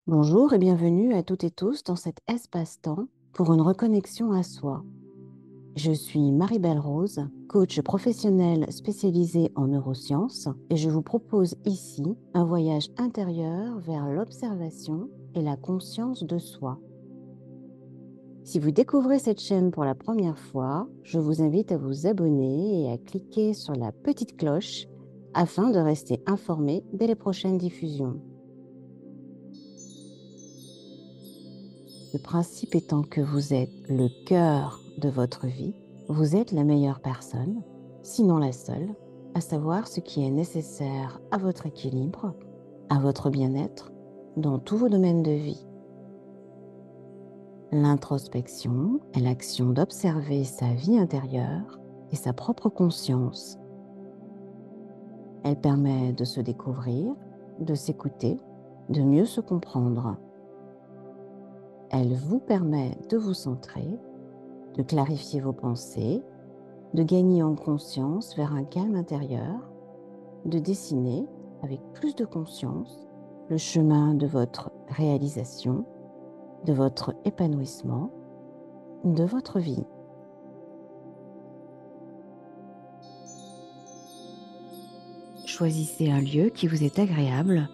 Bonjour et bienvenue à toutes et tous dans cet espace-temps pour une reconnexion à soi. Je suis Marie-Belle Rose, coach professionnelle spécialisée en neurosciences et je vous propose ici un voyage intérieur vers l'observation et la conscience de soi. Si vous découvrez cette chaîne pour la première fois, je vous invite à vous abonner et à cliquer sur la petite cloche afin de rester informé dès les prochaines diffusions. Le principe étant que vous êtes le cœur de votre vie, vous êtes la meilleure personne, sinon la seule, à savoir ce qui est nécessaire à votre équilibre, à votre bien-être, dans tous vos domaines de vie. L'introspection est l'action d'observer sa vie intérieure et sa propre conscience. Elle permet de se découvrir, de s'écouter, de mieux se comprendre. Elle vous permet de vous centrer, de clarifier vos pensées, de gagner en conscience vers un calme intérieur, de dessiner avec plus de conscience le chemin de votre réalisation, de votre épanouissement, de votre vie. Choisissez un lieu qui vous est agréable,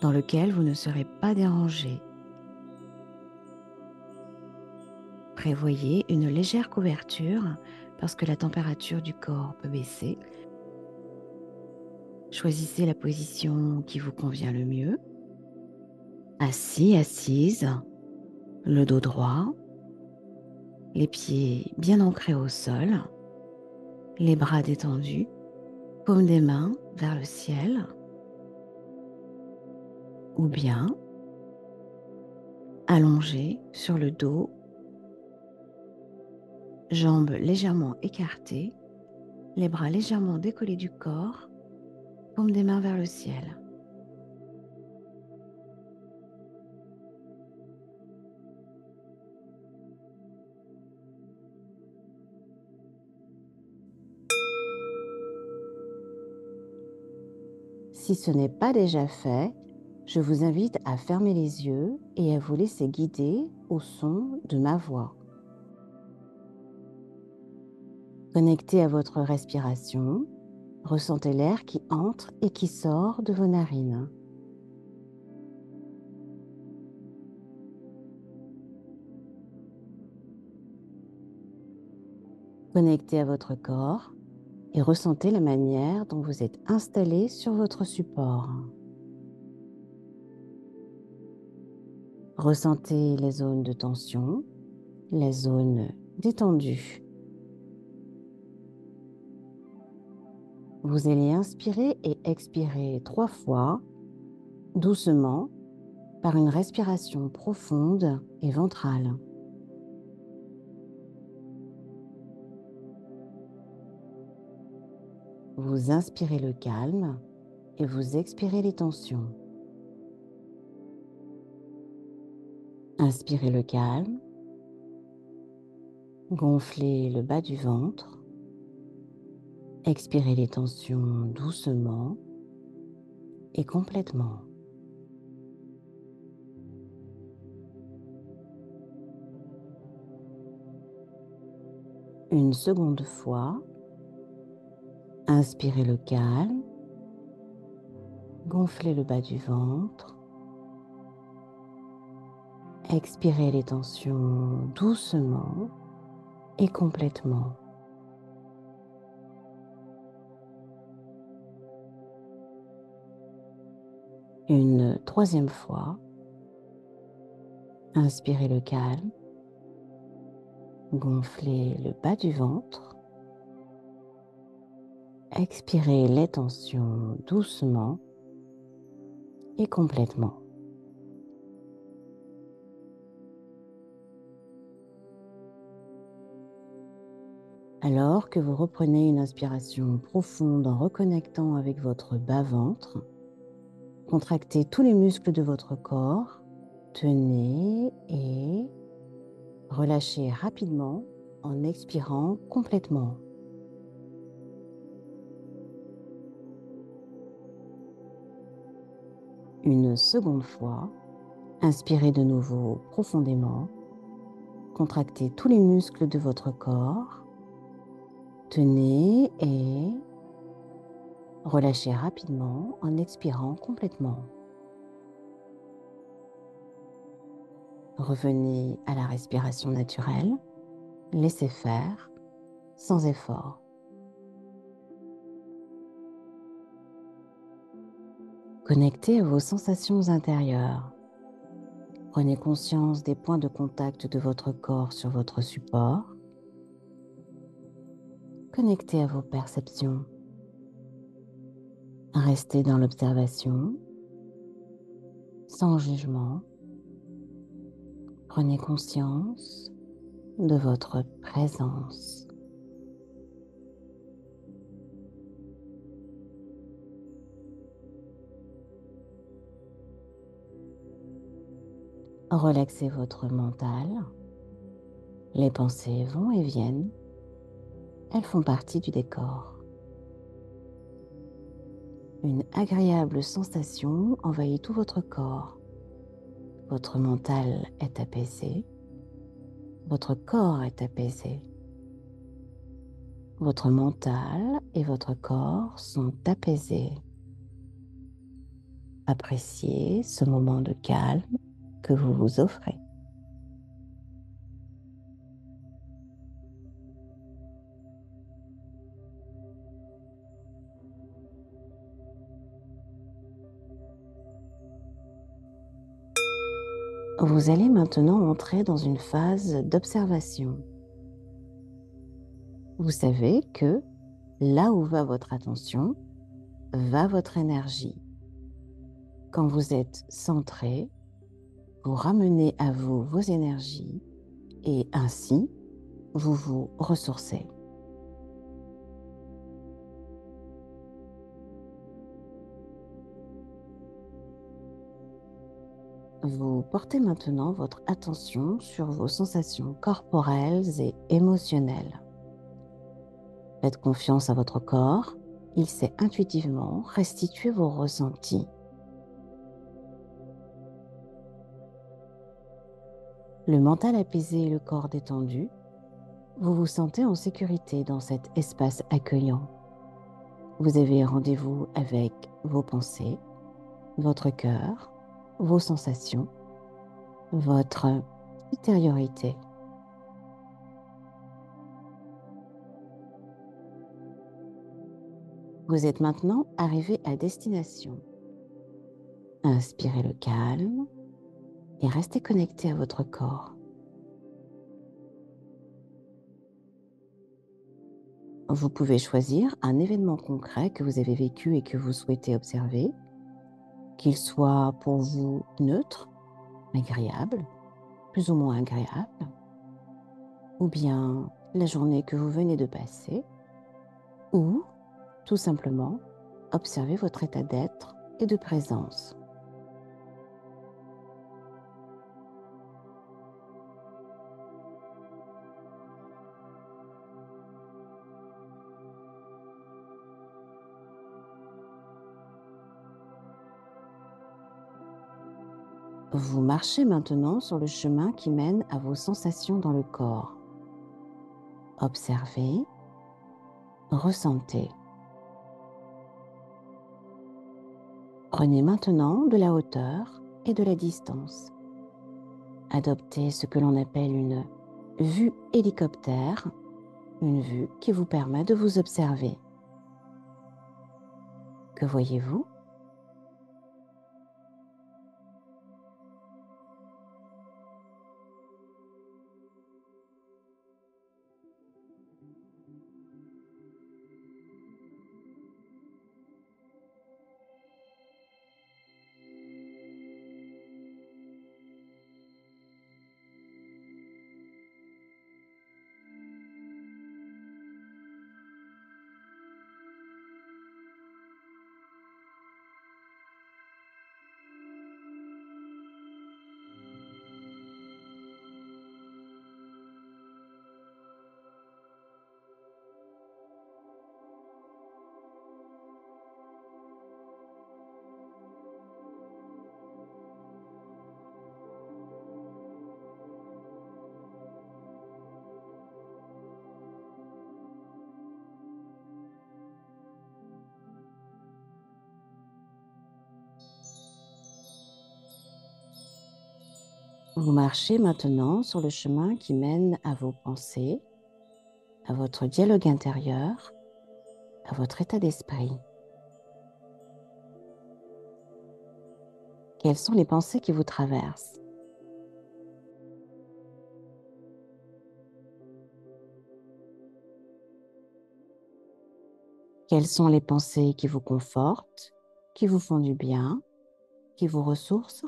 dans lequel vous ne serez pas dérangé. Prévoyez une légère couverture parce que la température du corps peut baisser. Choisissez la position qui vous convient le mieux. Assis, assise, le dos droit, les pieds bien ancrés au sol, les bras détendus, paume des mains vers le ciel, ou bien allongé sur le dos, jambes légèrement écartées, les bras légèrement décollés du corps, paume des mains vers le ciel. Si ce n'est pas déjà fait, je vous invite à fermer les yeux et à vous laisser guider au son de ma voix. Connectez à votre respiration, ressentez l'air qui entre et qui sort de vos narines. Connectez à votre corps et ressentez la manière dont vous êtes installé sur votre support. Ressentez les zones de tension, les zones détendues. Vous allez inspirer et expirer 3 fois, doucement, par une respiration profonde et ventrale. Vous inspirez le calme et vous expirez les tensions. Inspirez le calme, gonflez le bas du ventre, expirez les tensions doucement et complètement. Une seconde fois, inspirez le calme, gonflez le bas du ventre, expirez les tensions doucement et complètement. Une troisième fois, inspirez le calme, gonflez le bas du ventre, expirez les tensions doucement et complètement. Alors que vous reprenez une inspiration profonde en reconnectant avec votre bas-ventre, contractez tous les muscles de votre corps, tenez et relâchez rapidement en expirant complètement. Une seconde fois, Inspirez de nouveau profondément. Contractez tous les muscles de votre corps. Tenez et relâchez rapidement en expirant complètement. Revenez à la respiration naturelle. Laissez faire, sans effort. Connectez à vos sensations intérieures. Prenez conscience des points de contact de votre corps sur votre support. Connectez à vos perceptions. Restez dans l'observation, sans jugement. Prenez conscience de votre présence. Relaxez votre mental. Les pensées vont et viennent. Elles font partie du décor. Une agréable sensation envahit tout votre corps. Votre mental est apaisé. Votre corps est apaisé. Votre mental et votre corps sont apaisés. Appréciez ce moment de calme que vous vous offrez. Vous allez maintenant entrer dans une phase d'observation. Vous savez que là où va votre attention, va votre énergie. Quand vous êtes centré, vous ramenez à vous vos énergies et ainsi, vous vous ressourcez. Vous portez maintenant votre attention sur vos sensations corporelles et émotionnelles. Faites confiance à votre corps, il sait intuitivement restituer vos ressentis. Le mental apaisé et le corps détendu, vous vous sentez en sécurité dans cet espace accueillant. Vous avez rendez-vous avec vos pensées, votre cœur, vos sensations, votre intériorité. Vous êtes maintenant arrivé à destination. Inspirez le calme et restez connecté à votre corps. Vous pouvez choisir un événement concret que vous avez vécu et que vous souhaitez observer, qu'il soit pour vous neutre, agréable, plus ou moins agréable, ou bien la journée que vous venez de passer, ou tout simplement observer votre état d'être et de présence. Vous marchez maintenant sur le chemin qui mène à vos sensations dans le corps. Observez, ressentez. Prenez maintenant de la hauteur et de la distance. Adoptez ce que l'on appelle une vue hélicoptère, une vue qui vous permet de vous observer. Que voyez-vous ? Vous marchez maintenant sur le chemin qui mène à vos pensées, à votre dialogue intérieur, à votre état d'esprit. Quelles sont les pensées qui vous traversent? Quelles sont les pensées qui vous confortent, qui vous font du bien, qui vous ressourcent?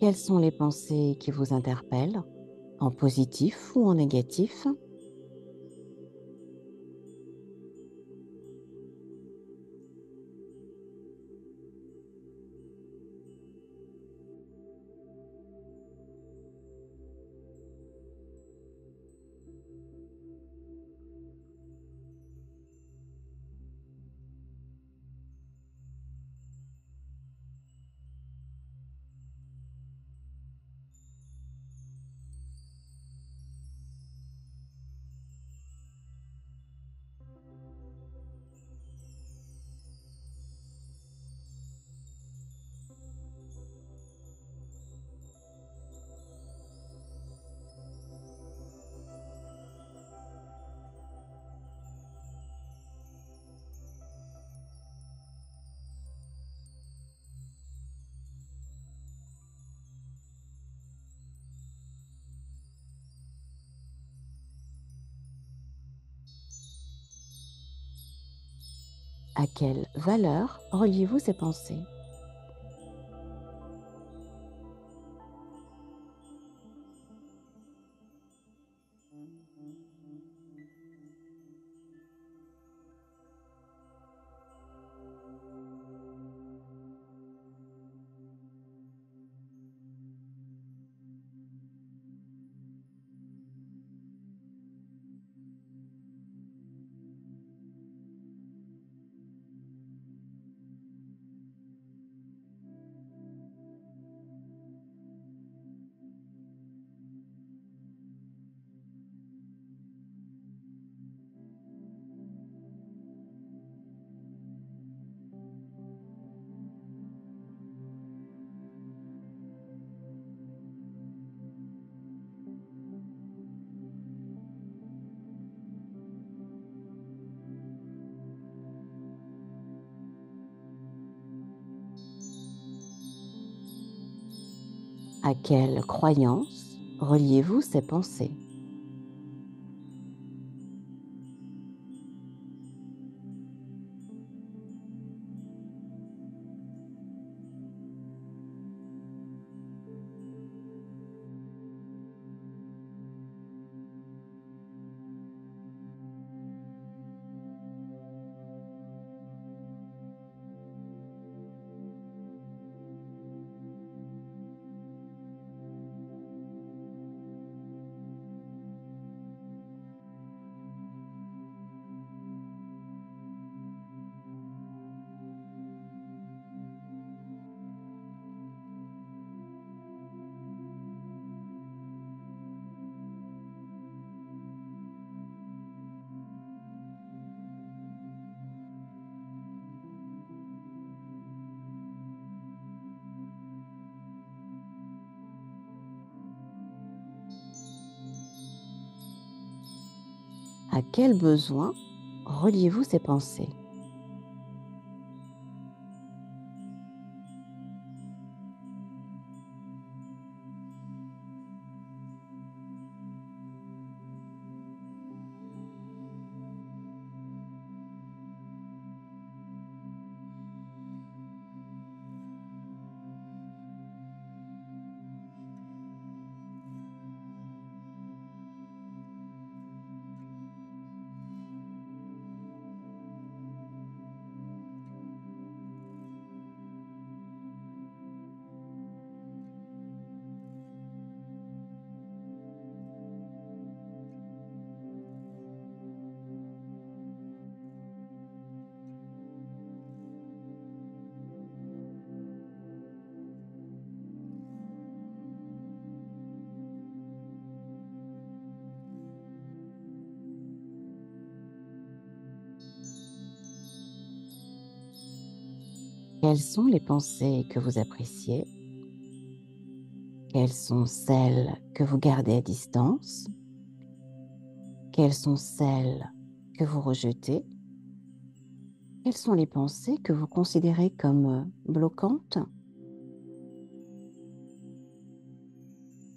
Quelles sont les pensées qui vous interpellent, en positif ou en négatif? À quelle valeur reliez-vous ces pensées? À quelle croyance reliez-vous ces pensées? À quel besoin reliez-vous ces pensées? Quelles sont les pensées que vous appréciez? Quelles sont celles que vous gardez à distance? Quelles sont celles que vous rejetez? Quelles sont les pensées que vous considérez comme bloquantes?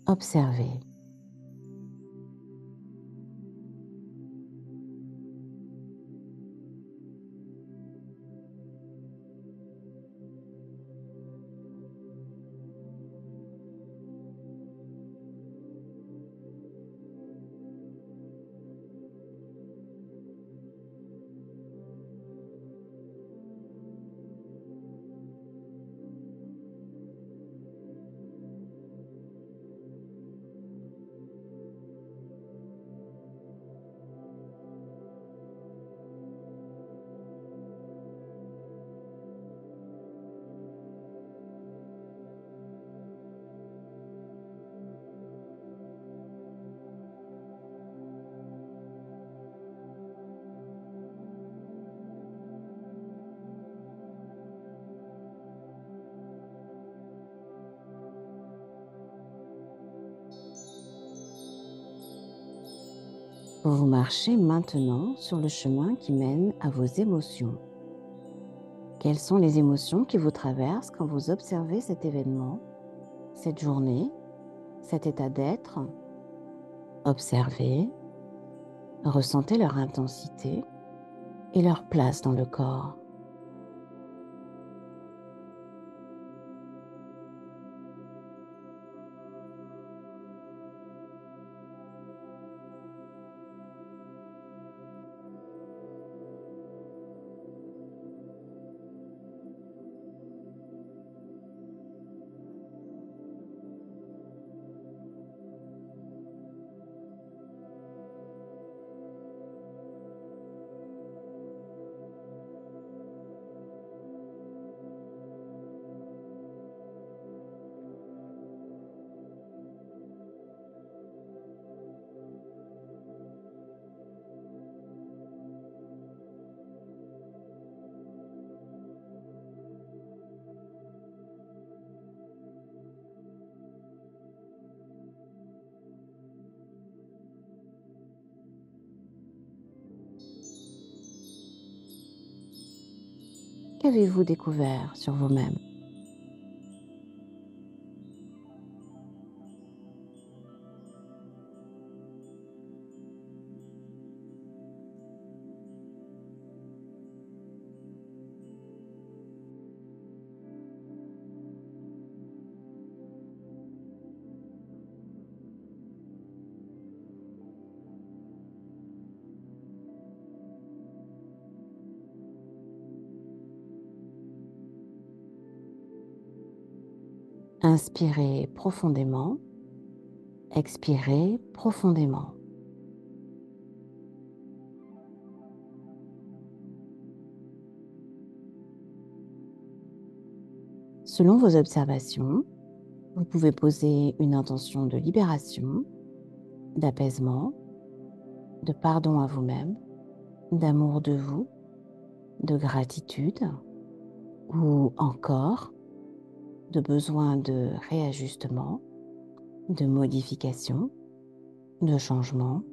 Observez. Vous marchez maintenant sur le chemin qui mène à vos émotions. Quelles sont les émotions qui vous traversent quand vous observez cet événement, cette journée, cet état d'être? Observez, ressentez leur intensité et leur place dans le corps. Qu'avez-vous découvert sur vous-même? Inspirez profondément, expirez profondément. Selon vos observations, vous pouvez poser une intention de libération, d'apaisement, de pardon à vous-même, d'amour de vous, de gratitude ou encore de besoin de réajustement, de modification, de changement.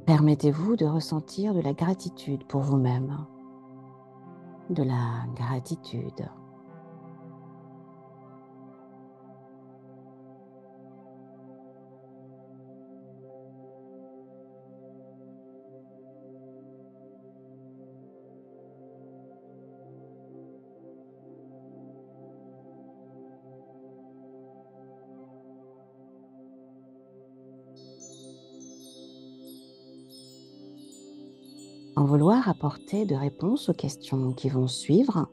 Permettez-vous de ressentir de la gratitude pour vous-même, de la gratitude. Sans vouloir apporter de réponse aux questions qui vont suivre,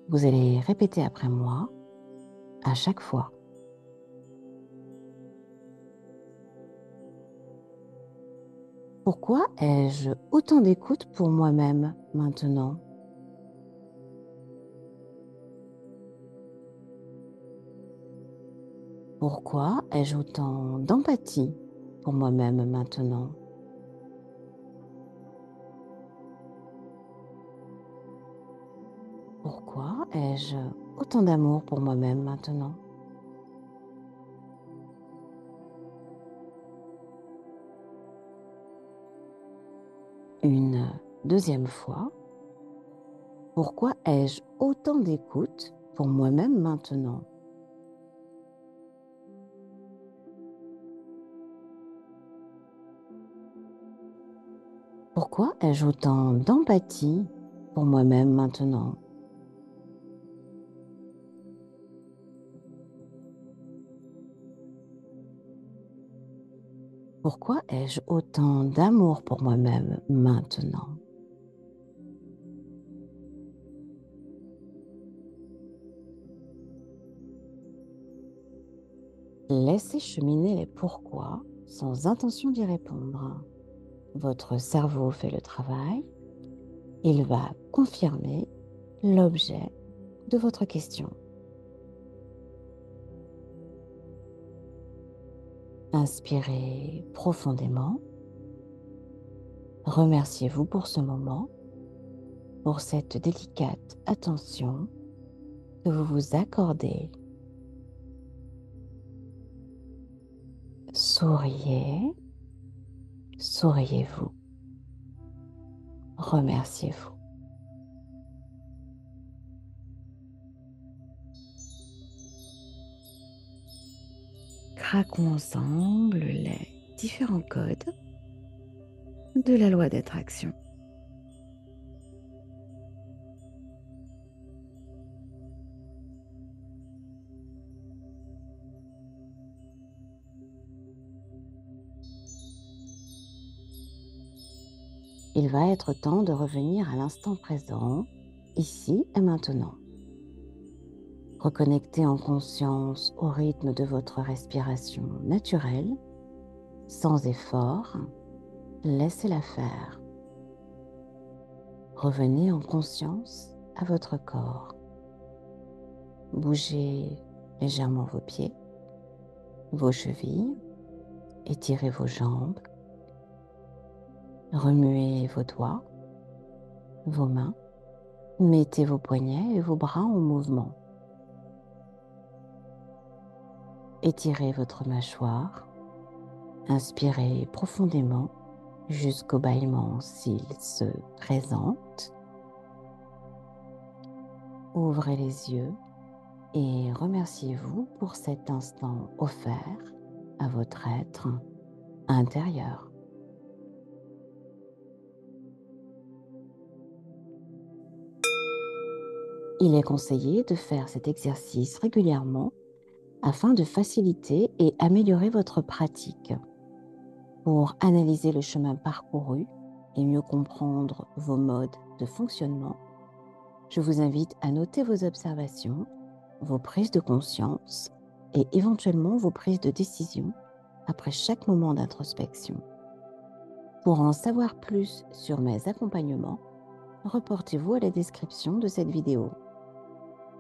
vous allez répéter après moi à chaque fois. Pourquoi ai-je autant d'écoute pour moi-même maintenant? Pourquoi ai-je autant d'empathie pour moi-même maintenant? Pourquoi ai-je autant d'amour pour moi-même maintenant? Une deuxième fois, pourquoi ai-je autant d'écoute pour moi-même maintenant? Pourquoi ai-je autant d'empathie pour moi-même maintenant? Pourquoi ai-je autant d'amour pour moi-même maintenant? Laissez cheminer les pourquoi sans intention d'y répondre. Votre cerveau fait le travail. Il va confirmer l'objet de votre question. Inspirez profondément. Remerciez-vous pour ce moment, pour cette délicate attention que vous vous accordez. Souriez, souriez-vous, remerciez-vous. Craquons ensemble les différents codes de la loi d'attraction. Il va être temps de revenir à l'instant présent, ici et maintenant. Reconnectez en conscience au rythme de votre respiration naturelle, sans effort, laissez-la faire. Revenez en conscience à votre corps. Bougez légèrement vos pieds, vos chevilles, étirez vos jambes, remuez vos doigts, vos mains, mettez vos poignets et vos bras en mouvement. Étirez votre mâchoire, inspirez profondément jusqu'au bâillement s'il se présente. Ouvrez les yeux et remerciez-vous pour cet instant offert à votre être intérieur. Il est conseillé de faire cet exercice régulièrement afin de faciliter et améliorer votre pratique. Pour analyser le chemin parcouru et mieux comprendre vos modes de fonctionnement, je vous invite à noter vos observations, vos prises de conscience et éventuellement vos prises de décision après chaque moment d'introspection. Pour en savoir plus sur mes accompagnements, reportez-vous à la description de cette vidéo.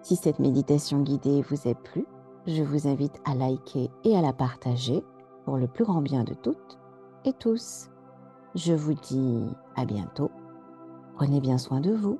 Si cette méditation guidée vous a plu, je vous invite à liker et à la partager pour le plus grand bien de toutes et tous. Je vous dis à bientôt. Prenez bien soin de vous.